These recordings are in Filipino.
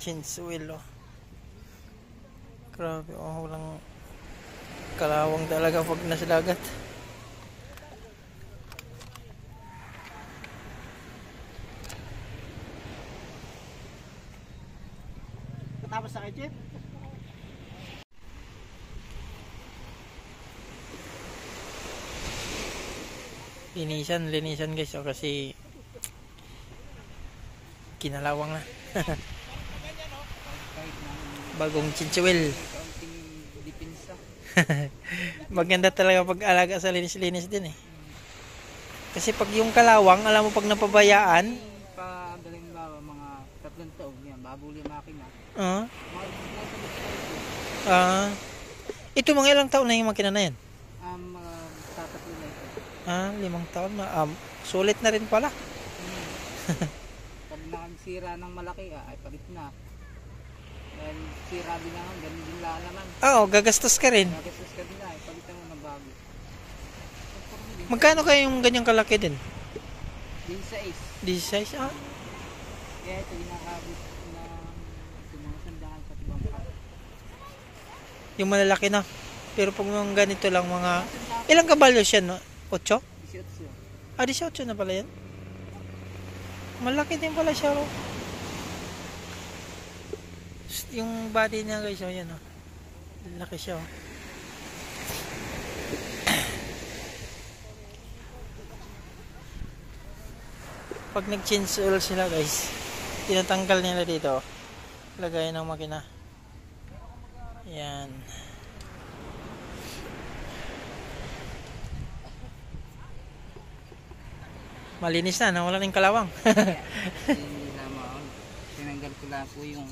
Change oil, oh. Grabe, oh, walang kalawang talaga pag nasa dagat. Tapos sa kay Linisan guys, oh, kasi kinalawang na. Bagong chinchwil. Maganda talaga pag alaga sa linis-linis din eh. Kasi pag yung kalawang, alam mo pag napabayaan, padaling ba mga 3 taon yan, babuli yung makina. Ito mga ilang taon na yung makina na yan? Tatatlo na ito. 5 taon na. Sulit na rin pala. Pag nakasira ng malaki, ay palit na. Dahil sira din naman, ganun din lang naman. Oo, gagastos ka rin. Gagastos ka din ay palitan mo ng bago. Magkano kaya yung ganyang kalaki din? 16. 16? Kaya ito ginakabot na mga sandaan sa tibang pa. Yung malalaki na. Pero pag yung ganito lang mga... Ilang kabalyo siya, no? 8? 18. 18 na pala yan. Malaki din pala siya, oh. Yung body niya guys, oh, yan, oh. Laki siya, oh. Pag nag-change oil sila guys, tinatanggal nila dito, lagay ng makina. Yan. Malinis na, wala nang kalawang. Hindi naman. Tinanggal ko lang po yung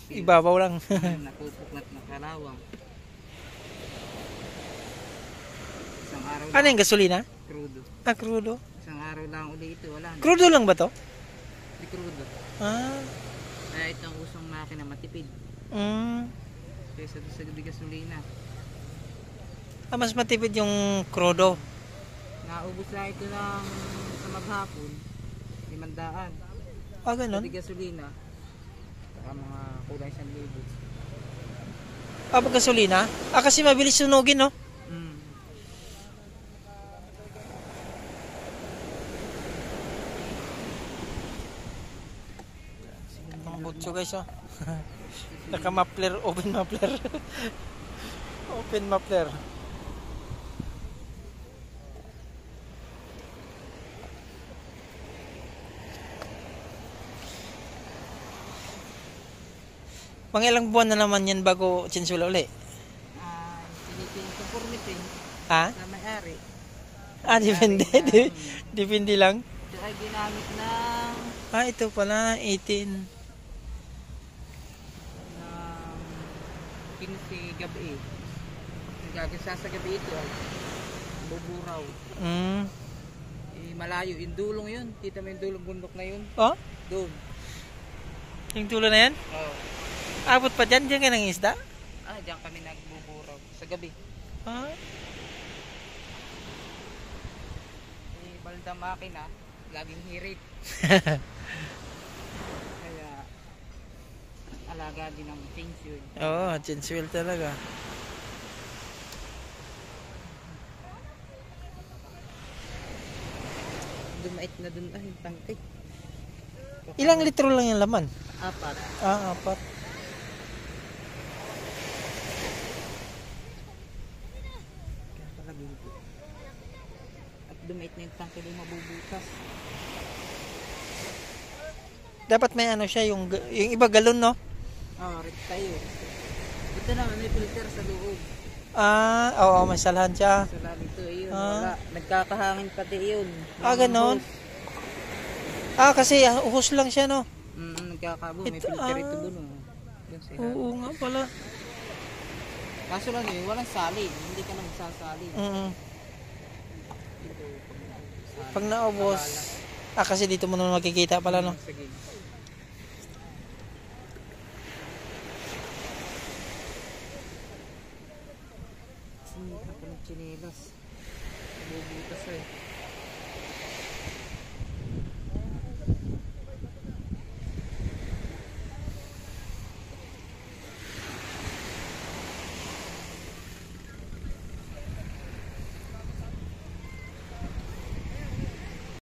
Ibabaw lang. napupuklat na kalawang. Isang araw Ano yung gasolina? Crudo. Crudo. Isang araw lang ulit ito, wala na. Crudo lang ba to? Di crudo. Kaya itong usong makina matipid. Kaysa sa gasolina. Mas matipid yung crudo. Naubos na ito ng sa maghapon, 500. Ganun? Sa gasolina, saka mga kulay 1,000. Pag gasolina? Kasi mabilis sunugin, no? Ang butso guys, oh. Naka-muffler, open muffler. Open muffler. Mga ilang buwan na naman yan bago chinsula uli? Conformity Ha? na may-ari. Depende. Depende lang. Ito ay ginamit ng Ito pala, 18. 15 gabi. Nagagasa sa gabi ito ay buburaw. Malayo, yung dulong yun. Kita mo yung dulong bundok na yun? Doon. Yung tulo na yan? Oo. Abot pa dyan? Diyan ka ng isda? Diyan kami nagbuburaw. Sa gabi. Balda makina, laging hirit. Kaya, alaga din ang change yun. Change oil talaga. Dumait na dun yung tangke. Ilang litro lang yung laman? 4. 4. At dumait na yung tangke din mabubutas. Dapat may ano siya, yung iba galon, no? Rit tayo. Ito naman may filter sa loob. Oo, may salahan siya. Salahan ito, yun. Wala. Nagkakahangin pati yun. Ganon. Kasi uhos lang siya, no? Nagkakabo. May filter ito dun. Oo nga pala. Kaso lang yun, walang salin. Hindi ka nang sasalin. Pag naubos, kasi dito mo naman makikita pala, no? Sige. Sinita pa ng chinelas. Nabubutas eh.